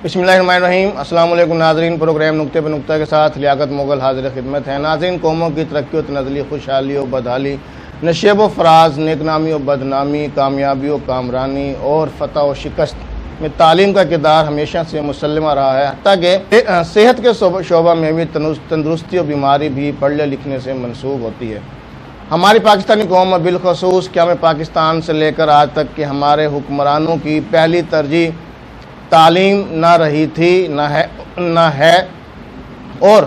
بسم اللہ الرحمن الرحیم۔ السلام علیکم ناظرین، پروگرام نقطے پہ نقطہ کے ساتھ لیاقت مغل حاضر خدمت ہے۔ ناظرین، قوموں کی ترقی و تنزلی، خوشحالی و بدحالی، نشیب و فراز، نیک نامی و بدنامی، کامیابی و کامرانی اور فتح و شکست میں تعلیم کا کردار ہمیشہ سے مسلمہ رہا ہے، حتیٰ کہ صحت کے شعبہ میں بھی تندرستی و بیماری بھی پڑھنے لکھنے سے منسوب ہوتی ہے۔ ہماری پاکستانی قوم بالخصوص قیام پاکستان سے لے کر آج تک کہ ہمارے حکمرانوں کی پہلی ترجیح تعلیم نہ رہی تھی، نہ ہے اور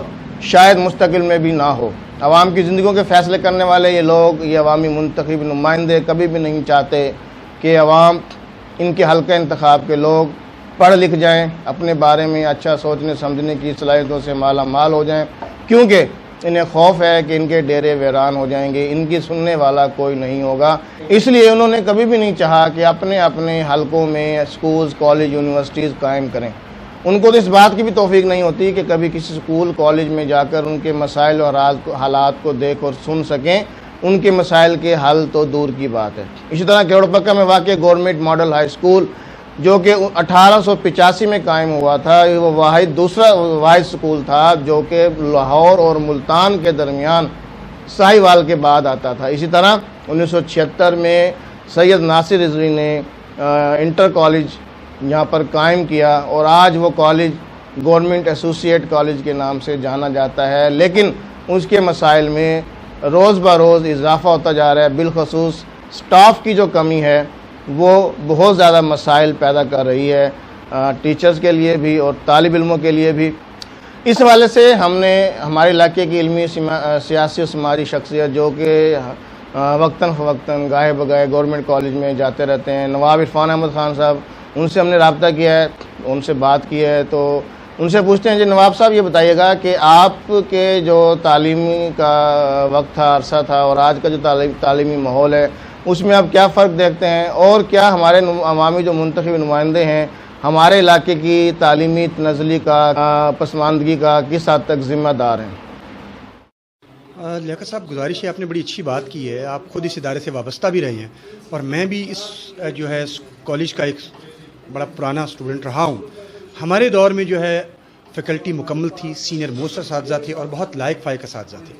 شاید مستقبل میں بھی نہ ہو۔ عوام کی زندگیوں کے فیصلے کرنے والے یہ لوگ، یہ عوامی منتخب نمائندے کبھی بھی نہیں چاہتے کہ عوام، ان کے حلقہ انتخاب کے لوگ پڑھ لکھ جائیں، اپنے بارے میں اچھا سوچنے سمجھنے کی صلاحیتوں سے مالا مال ہو جائیں، کیونکہ انہیں خوف ہے کہ ان کے ڈیرے ویران ہو جائیں گے، ان کی سننے والا کوئی نہیں ہوگا۔ اس لیے انہوں نے کبھی بھی نہیں چاہا کہ اپنے اپنے حلقوں میں اسکولز، کالج، یونیورسٹیز قائم کریں۔ ان کو تو اس بات کی بھی توفیق نہیں ہوتی کہ کبھی کسی اسکول، کالج میں جا کر ان کے مسائل اور حالات کو دیکھ اور سن سکیں، ان کے مسائل کے حل تو دور کی بات ہے۔ اسی طرح کیوڑ پکا میں واقع گورنمنٹ ماڈل ہائی اسکول، جو کہ 1885 میں قائم ہوا تھا، وہ دوسرا واحد سکول تھا جو کہ لاہور اور ملتان کے درمیان ساہیوال کے بعد آتا تھا۔ اسی طرح 1976 میں سید ناصر رضوی نے انٹر کالج یہاں پر قائم کیا اور آج وہ کالج گورنمنٹ ایسوسیٹ کالج کے نام سے جانا جاتا ہے، لیکن اس کے مسائل میں روز بروز اضافہ ہوتا جا رہا ہے۔ بالخصوص سٹاف کی جو کمی ہے وہ بہت زیادہ مسائل پیدا کر رہی ہے، ٹیچرز کے لیے بھی اور طالب علموں کے لیے بھی۔ اس حوالے سے ہم نے ہمارے علاقے کی علمی، سیاسی و سماجی شخصیت جو کہ وقتاً فوقتاً گاہے بگاہے گورنمنٹ کالج میں جاتے رہتے ہیں، نواب عرفان احمد خان صاحب، ان سے ہم نے رابطہ کیا ہے، ان سے بات کی ہے، تو ان سے پوچھتے ہیں جی نواب صاحب یہ بتائیے گا کہ آپ کے جو تعلیمی کا وقت تھا، عرصہ تھا، اور آج کا جو تعلیمی ماحول ہے، اس میں آپ کیا فرق دیکھتے ہیں، اور کیا ہمارے عوامی جو منتخب نمائندے ہیں ہمارے علاقے کی تعلیمی تنزلی کا، پسماندگی کا کس حد تک ذمہ دار ہیں؟ لیاقت صاحب، گزارش ہے، آپ نے بڑی اچھی بات کی ہے، آپ خود اس ادارے سے وابستہ بھی رہے ہیں اور میں بھی اس جو ہے کالج کا ایک بڑا پرانا اسٹوڈنٹ رہا ہوں۔ ہمارے دور میں جو ہے فیکلٹی مکمل تھی، سینئر موسٹ اساتذہ تھے اور بہت لائق فائق اساتذہ تھے۔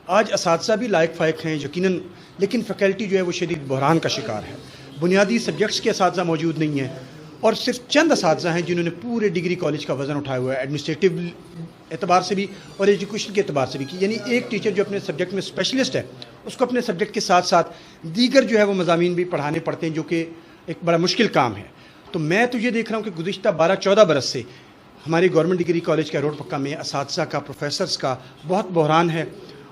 آج اساتذہ بھی لائق فائق ہیں یقیناً، لیکن فیکلٹی جو ہے وہ شدید بحران کا شکار ہے۔ بنیادی سبجیکٹس کے اساتذہ موجود نہیں ہیں اور صرف چند اساتذہ ہیں جنہوں نے پورے ڈگری کالج کا وزن اٹھایا ہوا ہے، ایڈمنسٹریٹو اعتبار سے بھی اور ایجوکیشن کے اعتبار سے بھی، یعنی ایک ٹیچر جو اپنے سبجیکٹ میں اسپیشلسٹ ہے اس کو اپنے سبجیکٹ کے ساتھ ساتھ دیگر جو ہے وہ مضامین بھی پڑھانے پڑتے ہیں، جو کہ ایک بڑا مشکل کام ہے۔ تو میں تو یہ دیکھ رہا ہوں کہ گزشتہ 12-14 برس سے ہمارے گورنمنٹ ڈگری کالج کا روڈ پکا میں اساتذہ کا، پروفیسرز کا بہت بحران ہے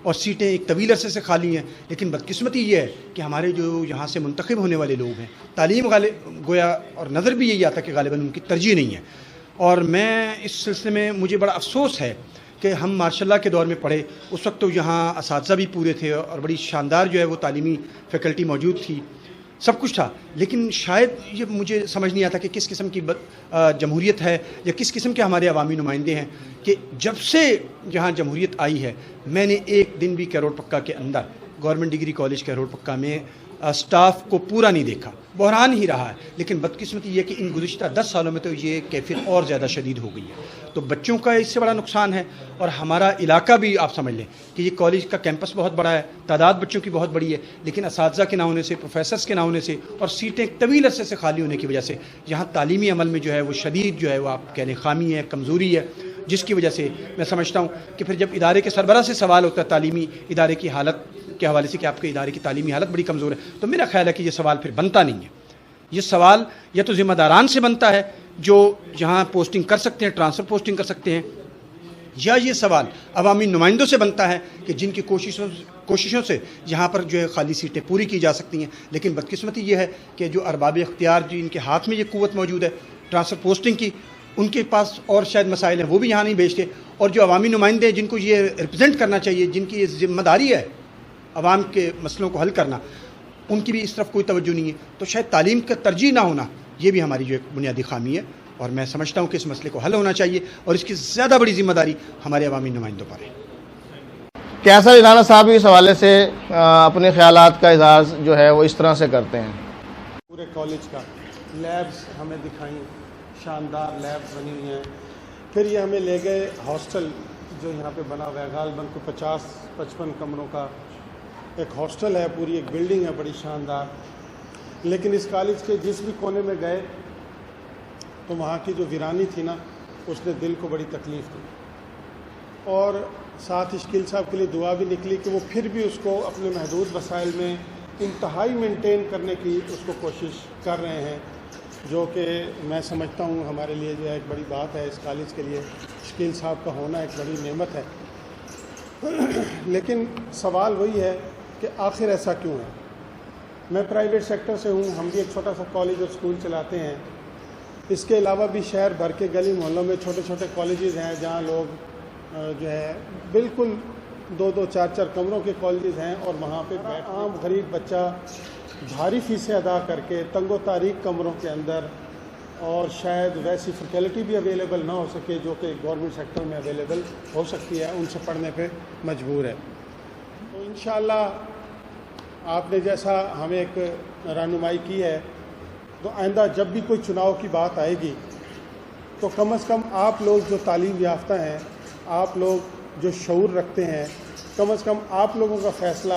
اور سیٹیں ایک طویل عرصے سے خالی ہیں۔ لیکن بدقسمتی یہ ہے کہ ہمارے جو یہاں سے منتخب ہونے والے لوگ ہیں، تعلیم گویا اور نظر بھی یہی آتا کہ غالباً ان کی ترجیح نہیں ہے۔ اور میں اس سلسلے میں مجھے بڑا افسوس ہے کہ ہم ماشاء اللہ کے دور میں پڑھے، اس وقت تو یہاں اساتذہ بھی پورے تھے اور بڑی شاندار جو ہے وہ تعلیمی فیکلٹی موجود تھی، سب کچھ تھا، لیکن شاید یہ مجھے سمجھ نہیں آتا کہ کس قسم کی جمہوریت ہے یا کس قسم کے ہمارے عوامی نمائندے ہیں کہ جب سے یہاں جمہوریت آئی ہے میں نے ایک دن بھی کیروڑ پکا کے اندر گورنمنٹ ڈگری کالج کیروڑ پکا میں سٹاف کو پورا نہیں دیکھا۔ بحران ہی رہا ہے، لیکن بدقسمتی یہ کہ ان گزشتہ 10 سالوں میں تو یہ کیفیت اور زیادہ شدید ہو گئی ہے۔ تو بچوں کا اس سے بڑا نقصان ہے اور ہمارا علاقہ بھی آپ سمجھ لیں کہ یہ کالج کا کیمپس بہت بڑا ہے، تعداد بچوں کی بہت بڑی ہے، لیکن اساتذہ کے نہ ہونے سے، پروفیسرز کے نہ ہونے سے اور سیٹیں طویل عرصے سے خالی ہونے کی وجہ سے یہاں تعلیمی عمل میں جو ہے وہ شدید جو ہے وہ آپ کہہ لیں خامی ہے، کمزوری ہے، جس کی وجہ سے میں سمجھتا ہوں کہ پھر جب ادارے کے سربراہ سے سوال ہوتا ہے تعلیمی ادارے کی حالت کے حوالے سے کہ آپ کے ادارے کی تعلیمی حالت بڑی کمزور ہے، تو میرا خیال ہے کہ یہ سوال پھر بنتا نہیں ہے۔ یہ سوال یا تو ذمہ داران سے بنتا ہے جو یہاں پوسٹنگ کر سکتے ہیں، ٹرانسفر پوسٹنگ کر سکتے ہیں، یا یہ سوال عوامی نمائندوں سے بنتا ہے کہ جن کی کوششوں سے یہاں پر جو ہے خالی سیٹیں پوری کی جا سکتی ہیں۔ لیکن بدقسمتی یہ ہے کہ جو ارباب اختیار جن کے ہاتھ میں یہ قوت موجود ہے ٹرانسفر پوسٹنگ کی، ان کے پاس اور شاید مسائل ہیں وہ بھی یہاں نہیں بھیجتے، اور جو عوامی نمائندے ہیں جن کو یہ ریپرزینٹ کرنا چاہیے، جن کی یہ ذمہ داری ہے عوام کے مسئلوں کو حل کرنا، ان کی بھی اس طرف کوئی توجہ نہیں ہے۔ تو شاید تعلیم کا ترجیح نہ ہونا یہ بھی ہماری جو ایک بنیادی خامی ہے، اور میں سمجھتا ہوں کہ اس مسئلے کو حل ہونا چاہیے اور اس کی زیادہ بڑی ذمہ داری ہمارے عوامی نمائندوں پر ہے۔ کیسا رانا صاحب اس حوالے سے اپنے خیالات کا اظہار جو ہے وہ اس طرح سے کرتے ہیں؟ پورے کالج کا لیبز ہمیں دکھائیں، شاندار لیبز بنی ہوئی ہیں. پھر یہ ہمیں لے گئے ہاسٹل جو یہاں پہ بنا ہوا ہے، غالباً کو 50-55 کمروں کا ایک ہاسٹل ہے، پوری ایک بلڈنگ ہے بڑی شاندار. لیکن اس کالج کے جس بھی کونے میں گئے تو وہاں کی جو ویرانی تھی نا، اس نے دل کو بڑی تکلیف دی. اور ساتھ ہی شکیل صاحب کے لیے دعا بھی نکلی کہ وہ پھر بھی اس کو اپنے محدود وسائل میں انتہائی مینٹین کرنے کی اس کو کوشش کر رہے ہیں، جو کہ میں سمجھتا ہوں ہمارے لیے جو ہے ایک بڑی بات ہے. اس کالج کے لیے شکیل صاحب کا ہونا ایک بڑی نعمت ہے. لیکن سوال وہی ہے کہ آخر ایسا کیوں ہے؟ میں پرائیویٹ سیکٹر سے ہوں، ہم بھی ایک چھوٹا سا کالج اور اسکول چلاتے ہیں. اس کے علاوہ بھی شہر بھر کے گلی محلوں میں چھوٹے چھوٹے کالجز ہیں جہاں لوگ جو ہے بالکل 2-2 4-4 کمروں کے کالجز ہیں، اور وہاں پہ عام غریب بچہ بھاری فیسیں ادا کر کے تنگ و تاریک کمروں کے اندر، اور شاید ویسی فیکلٹی بھی اویلیبل نہ ہو سکے جو کہ گورنمنٹ سیکٹر میں اویلیبل ہو سکتی ہے، ان سے پڑھنے پہ مجبور ہے. تو انشاءاللہ آپ نے جیسا ہمیں ایک رہنمائی کی ہے، تو آئندہ جب بھی کوئی چناؤ کی بات آئے گی تو کم از کم آپ لوگ جو تعلیم یافتہ ہیں، آپ لوگ جو شعور رکھتے ہیں، کم از کم آپ لوگوں کا فیصلہ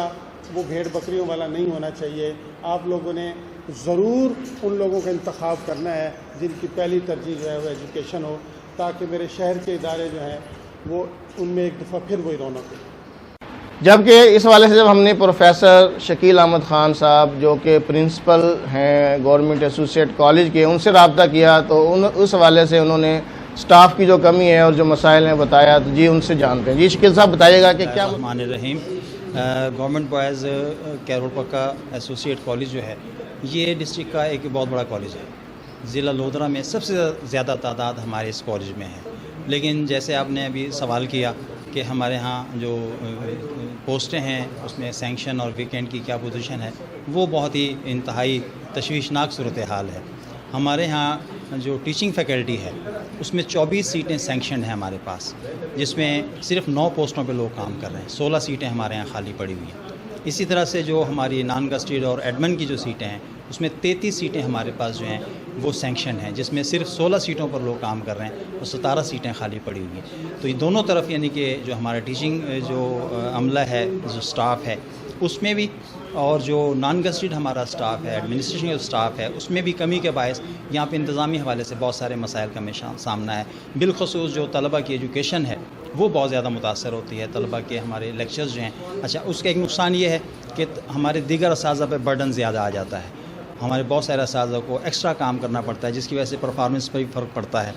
وہ بھیڑ بکریوں والا نہیں ہونا چاہیے. آپ لوگوں نے ضرور ان لوگوں کا انتخاب کرنا ہے جن کی پہلی ترجیح جو ہے وہ ایجوکیشن ہو، تاکہ میرے شہر کے ادارے جو ہیں وہ ان میں ایک دفعہ پھر وہی رونق ہو. جبکہ اس حوالے سے جب ہم نے پروفیسر شکیل احمد خان صاحب جو کہ پرنسپل ہیں گورنمنٹ ایسوسیٹ کالج کے، ان سے رابطہ کیا تو اس حوالے سے انہوں نے سٹاف کی جو کمی ہے اور جو مسائل ہیں بتایا. تو جی ان سے جانتے ہیں. جی شکیل صاحب بتائیے گا کہ کیا الرحمن الرحیم. گورنمنٹ بوائز کیرول پکا ایسوسیٹ کالج جو ہے یہ ڈسٹرکٹ کا ایک بہت بڑا کالج ہے. ضلع لودھرا میں سب سے زیادہ تعداد ہمارے اس کالج میں ہے. لیکن جیسے آپ نے ابھی سوال کیا کہ ہمارے ہاں جو پوسٹیں ہیں اس میں سینکشن اور ویکینٹ کی کیا پوزیشن ہے، وہ بہت ہی انتہائی تشویشناک صورتحال ہے. ہمارے ہاں جو ٹیچنگ فیکلٹی ہے اس میں 24 سیٹیں سینکشنڈ ہیں ہمارے پاس، جس میں صرف 9 پوسٹوں پہ لوگ کام کر رہے ہیں. 16 سیٹیں ہمارے ہاں خالی پڑی ہوئی ہیں. اسی طرح سے جو ہماری نان گسٹڈ اور ایڈمن کی جو سیٹیں ہیں اس میں 33 سیٹیں ہمارے پاس جو ہیں وہ سینکشن ہیں، جس میں صرف 16 سیٹوں پر لوگ کام کر رہے ہیں اور 17 سیٹیں خالی پڑی ہوئی ہیں. تو یہ دونوں طرف یعنی کہ جو ہمارا ٹیچنگ جو عملہ ہے، جو سٹاف ہے اس میں بھی، اور جو نان گسٹڈ ہمارا سٹاف ہے، ایڈمنسٹریشن کا سٹاف ہے، اس میں بھی کمی کے باعث یہاں پہ انتظامی حوالے سے بہت سارے مسائل کا ہمیں سامنا ہے. بالخصوص جو طلبہ کی ایجوکیشن ہے وہ بہت زیادہ متاثر ہوتی ہے. طلبہ کے ہمارے لیکچرز جو ہیں، اچھا اس کا ایک نقصان یہ ہے کہ ہمارے دیگر اساتذہ پہ برڈن زیادہ آ جاتا ہے. ہمارے بہت سارے اساتذہ کو ایکسٹرا کام کرنا پڑتا ہے، جس کی وجہ سے پرفارمنس پر بھی فرق پڑتا ہے.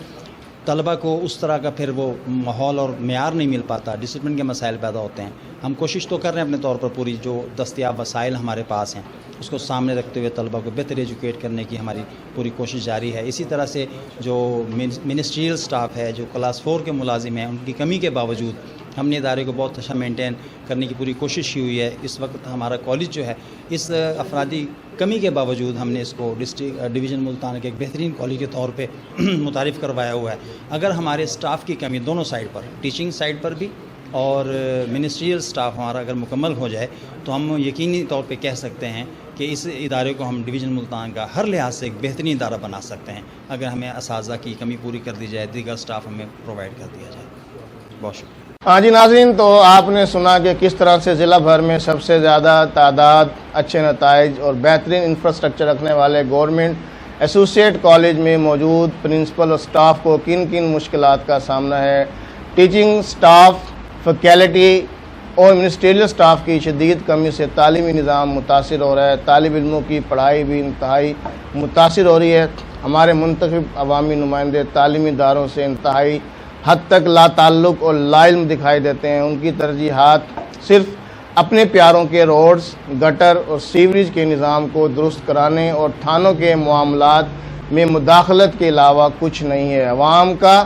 طلبہ کو اس طرح کا پھر وہ ماحول اور معیار نہیں مل پاتا، ڈسپلن کے مسائل پیدا ہوتے ہیں. ہم کوشش تو کر رہے ہیں اپنے طور پر، پوری جو دستیاب وسائل ہمارے پاس ہیں اس کو سامنے رکھتے ہوئے طلبہ کو بہتر ایجوکیٹ کرنے کی ہماری پوری کوشش جاری ہے. اسی طرح سے جو منسٹریل سٹاف ہے، جو کلاس 4 کے ملازم ہیں، ان کی کمی کے باوجود ہم نے ادارے کو بہت اچھا مینٹین کرنے کی پوری کوشش کی ہوئی ہے. اس وقت ہمارا کالج جو ہے اس افرادی کمی کے باوجود ہم نے اس کو ڈسٹرکٹ ڈویژن ملتان کے ایک بہترین کالج کے طور پہ متعارف کروایا ہوا ہے. اگر ہمارے سٹاف کی کمی دونوں سائڈ پر، ٹیچنگ سائڈ پر بھی اور منسٹریل سٹاف ہمارا اگر مکمل ہو جائے تو ہم یقینی طور پہ کہہ سکتے ہیں کہ اس ادارے کو ہم ڈویژن ملتان کا ہر لحاظ سے ایک بہترین ادارہ بنا سکتے ہیں، اگر ہمیں اساتذہ کی کمی پوری کر دی جائے، دیگر سٹاف ہمیں پرووائڈ کر دیا جائے. بہت شکریہ. ہاں جی ناظرین، تو آپ نے سنا کہ کس طرح سے ضلع بھر میں سب سے زیادہ تعداد، اچھے نتائج اور بہترین انفراسٹرکچر رکھنے والے گورنمنٹ ایسوسیٹ کالج میں موجود پرنسپل اور سٹاف کو کن کن مشکلات کا سامنا ہے. ٹیچنگ سٹاف، فیکلٹی اور منسٹریل سٹاف کی شدید کمی سے تعلیمی نظام متاثر ہو رہا ہے. طالب علموں کی پڑھائی بھی انتہائی متاثر ہو رہی ہے. ہمارے منتخب عوامی نمائندے تعلیمی اداروں سے انتہائی حد تک لا تعلق اور لا علم دکھائی دیتے ہیں. ان کی ترجیحات صرف اپنے پیاروں کے روڈز، گٹر اور سیوریج کے نظام کو درست کرانے اور تھانوں کے معاملات میں مداخلت کے علاوہ کچھ نہیں ہے. عوام کا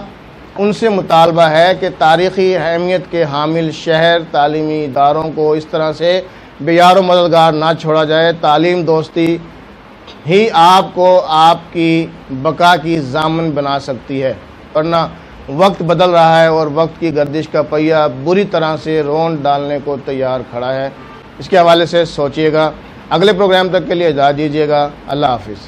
ان سے مطالبہ ہے کہ تاریخی اہمیت کے حامل شہر تعلیمی اداروں کو اس طرح سے بے یار و مددگار نہ چھوڑا جائے. تعلیم دوستی ہی آپ کو آپ کی بقا کی ضامن بنا سکتی ہے، ورنہ وقت بدل رہا ہے اور وقت کی گردش کا پہیہ بری طرح سے رونڈ ڈالنے کو تیار کھڑا ہے. اس کے حوالے سے سوچئے گا. اگلے پروگرام تک کے لیے اجازت دیجیے گا. اللہ حافظ.